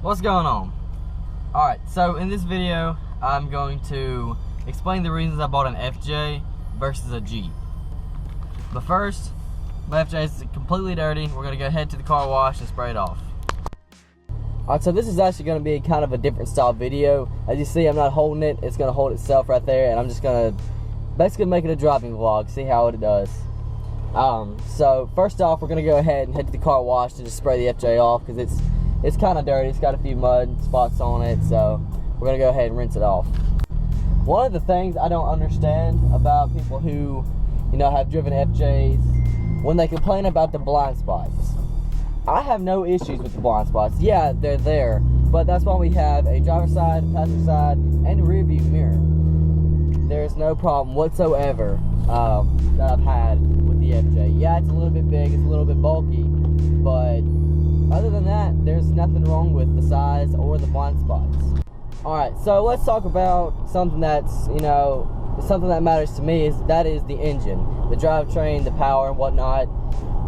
What's going on? Alright, so in this video I'm going to explain the reasons I bought an FJ versus a Jeep. But first, my FJ is completely dirty. We're going to go head to the car wash and spray it off. Alright, so this is actually going to be kind of a different style video. As you see, I'm not holding it. It's going to hold itself right there, and I'm just going to basically make it a driving vlog, see how it does. So first off, we're going to go ahead and head to the car wash to just spray the FJ off because it's kind of dirty. It's got a few mud spots on it, so we're going to go ahead and rinse it off. One of the things I don't understand about people who, have driven FJs, when they complain about the blind spots. I have no issues with the blind spots. Yeah, they're there, but that's why we have a driver's side, passenger side, and a rear view mirror. There's no problem whatsoever that I've had with the FJ. Yeah, it's a little bit big, it's a little bit bulky, but other than that, there's nothing wrong with the size or the blind spots. Alright, so let's talk about something that's, something that matters to me is the engine, the drivetrain, the power, and whatnot.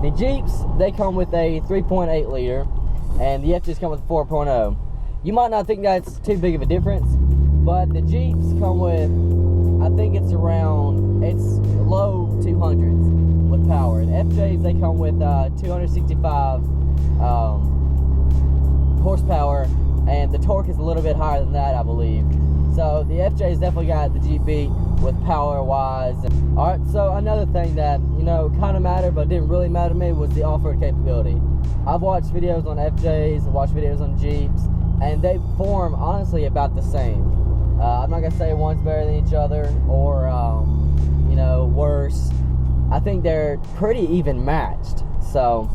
The Jeeps, they come with a 3.8 liter, and the FJs come with a 4.0. You might not think that's too big of a difference, but the Jeeps come with, I think it's low 200s with power. And FJs, they come with 265 horsepower, and the torque is a little bit higher than that, I believe. So the FJ's definitely got the Jeep beat with power wise. Alright, so another thing that kind of mattered but didn't really matter to me was the off-road capability. I've watched videos on FJs, I've watched videos on Jeeps, and they perform honestly about the same. I'm not gonna say one's better than each other or worse. I think they're pretty even matched, so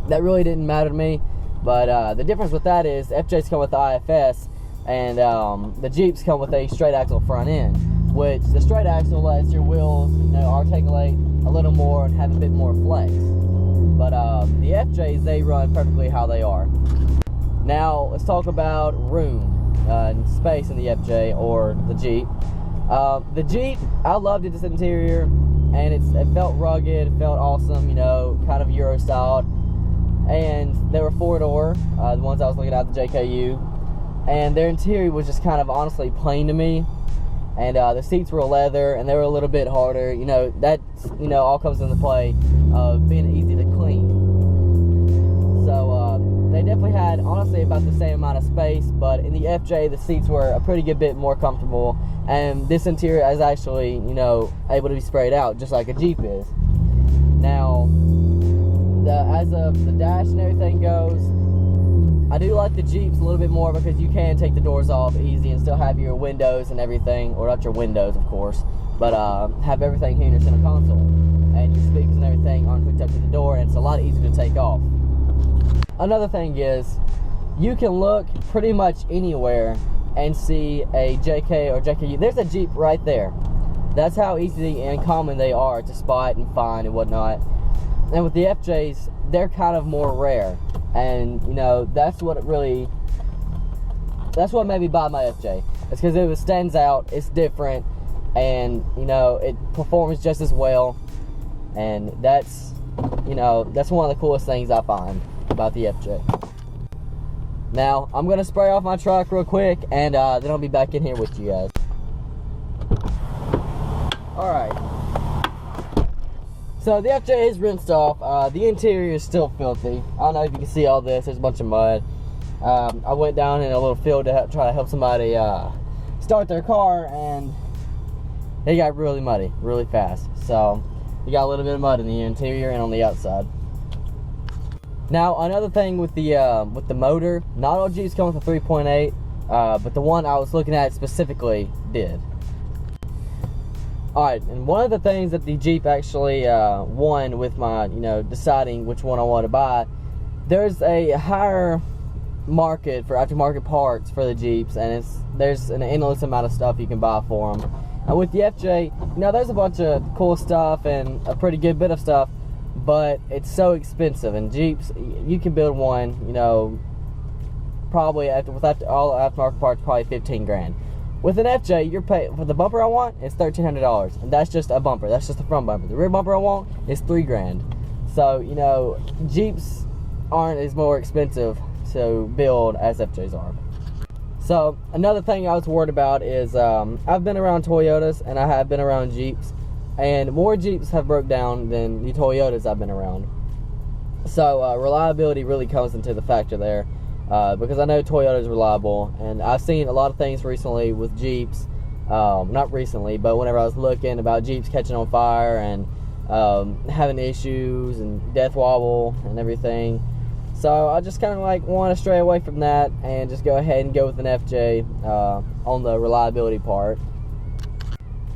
that really didn't matter to me. But the difference with that is FJs come with the IFS, and the Jeeps come with a straight axle front end, which the straight axle lets your wheels articulate a little more and have a bit more flex. But the FJs, they run perfectly how they are. Now let's talk about room and space in the FJ or the Jeep. The Jeep, I loved its interior, and it felt rugged, it felt awesome, kind of Euro styled. And they were 4-door, the ones I was looking at, the JKU, and their interior was just kind of honestly plain to me. And the seats were leather, and they were a little bit harder. That all comes into play of being easy to clean. So they definitely had honestly about the same amount of space, but in the FJ the seats were a pretty good bit more comfortable, and this interior is actually able to be sprayed out just like a Jeep is. Now, as of the dash and everything goes, I do like the Jeeps a little bit more because you can take the doors off easy and still have your windows and everything, or not your windows of course, but have everything here in your center console, and your speakers and everything aren't hooked up to the door, and it's a lot easier to take off. Another thing is, you can look pretty much anywhere and see a JK or JKU. There's a Jeep right there. That's how easy and common they are to spot and find and whatnot. And with the FJs, they're kind of more rare, and that's what made me buy my FJ. It's because it stands out, it's different, and it performs just as well, and that's one of the coolest things I find about the FJ. Now I'm gonna spray off my truck real quick, and then I'll be back in here with you guys. All right. So the FJ is rinsed off. The interior is still filthy. I don't know if you can see all this. There's a bunch of mud. I went down in a little field to try to help somebody start their car, and it got really muddy really fast. So you got a little bit of mud in the interior and on the outside. Now another thing with the motor, not all Jeeps come with a 3.8, but the one I was looking at specifically did. Alright, and one of the things that the Jeep actually won with my, deciding which one I want to buy, there's a higher market for aftermarket parts for the Jeeps, and there's an endless amount of stuff you can buy for them. And with the FJ, there's a bunch of cool stuff and a pretty good bit of stuff, but it's so expensive. And Jeeps, you can build one, probably with all aftermarket parts, probably 15 grand. With an FJ, you're paying for the bumper I want, it's $1,300, and that's just a bumper. That's just the front bumper. The rear bumper I want is $3 grand. So Jeeps aren't as more expensive to build as FJs are. So another thing I was worried about is I've been around Toyotas and I have been around Jeeps, and more Jeeps have broke down than the Toyotas I've been around. So reliability really comes into the factor there, because I know Toyota's reliable, and I've seen a lot of things recently with Jeeps, not recently, but whenever I was looking about Jeeps catching on fire and having issues and death wobble and everything. So I just kind of like want to stray away from that and just go ahead and go with an FJ on the reliability part.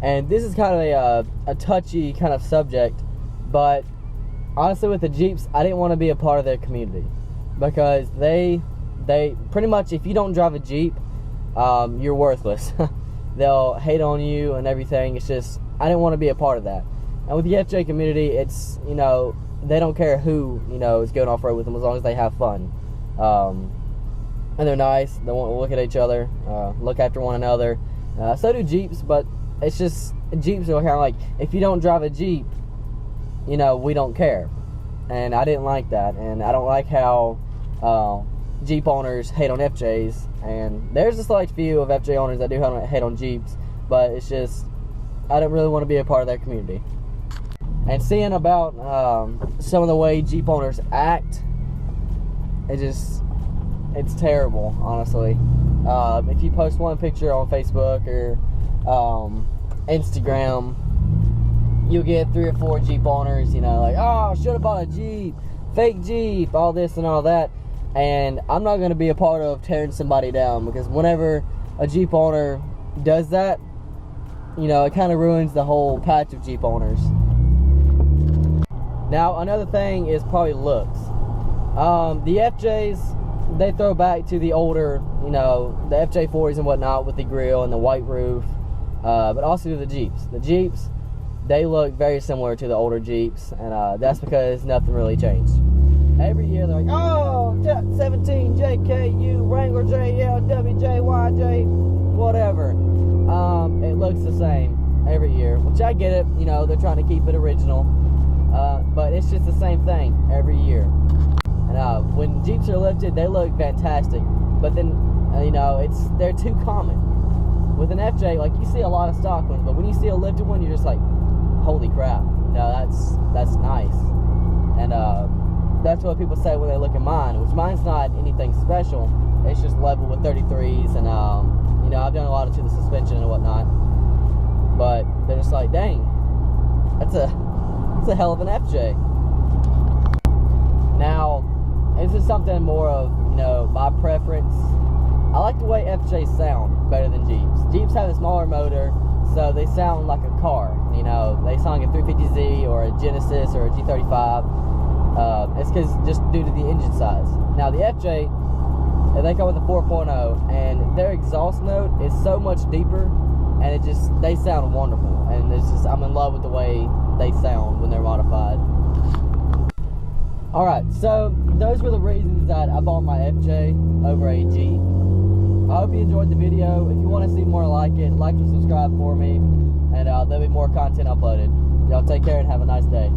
And this is kind of a touchy kind of subject, but honestly with the Jeeps, I didn't want to be a part of their community, because they pretty much, if you don't drive a Jeep, you're worthless. They'll hate on you and everything. It's just, I didn't want to be a part of that. And with the FJ community, it's, you know, they don't care who, you know, is going off-road with them as long as they have fun. And they're nice. They want to look at each other, look after one another. So do Jeeps, but it's just, Jeeps are kind of like, if you don't drive a Jeep, you know, we don't care. And I didn't like that. And I don't like how Jeep owners hate on FJs. And there's a select few of FJ owners that do hate on Jeeps, but it's just, I don't really want to be a part of that community. And seeing about some of the way Jeep owners act, it's terrible, honestly. If you post one picture on Facebook or Instagram, you'll get 3 or 4 Jeep owners, you know, like, oh, should have bought a Jeep, fake Jeep, all this and all that. And I'm not going to be a part of tearing somebody down, because whenever a Jeep owner does that, you know, it kind of ruins the whole patch of Jeep owners. Now, another thing is probably looks. The FJs, they throw back to the older, you know, the FJ40s and whatnot with the grill and the white roof, but also the Jeeps. The Jeeps, they look very similar to the older Jeeps, and that's because nothing really changed. Every year they're like, oh, 17 JKU, Wrangler JL, WJYJ, whatever. It looks the same every year, which I get it, you know, they're trying to keep it original. But it's just the same thing every year. And when Jeeps are lifted, they look fantastic. But then, you know, they're too common. With an FJ, like, you see a lot of stock ones, but when you see a lifted one, you're just like, holy crap. No, that's nice. And that's what people say when they look at mine, which mine's not anything special. It's just level with 33s, and you know, I've done a lot to the suspension and whatnot. But they're just like, dang, that's a hell of an FJ. Now, this is something more of, you know, my preference. I like the way FJs sound better than Jeeps. Jeeps have a smaller motor, so they sound like a car. You know, they sound like a 350Z or a Genesis or a G35. It's just due to the engine size. Now, the FJ, they come with a 4.0, and their exhaust note is so much deeper, and they sound wonderful. And it's just, I'm in love with the way they sound when they're modified. Alright, so those were the reasons that I bought my FJ over a Jeep. I hope you enjoyed the video. If you want to see more like it, like and subscribe for me, and there'll be more content uploaded. Y'all take care and have a nice day.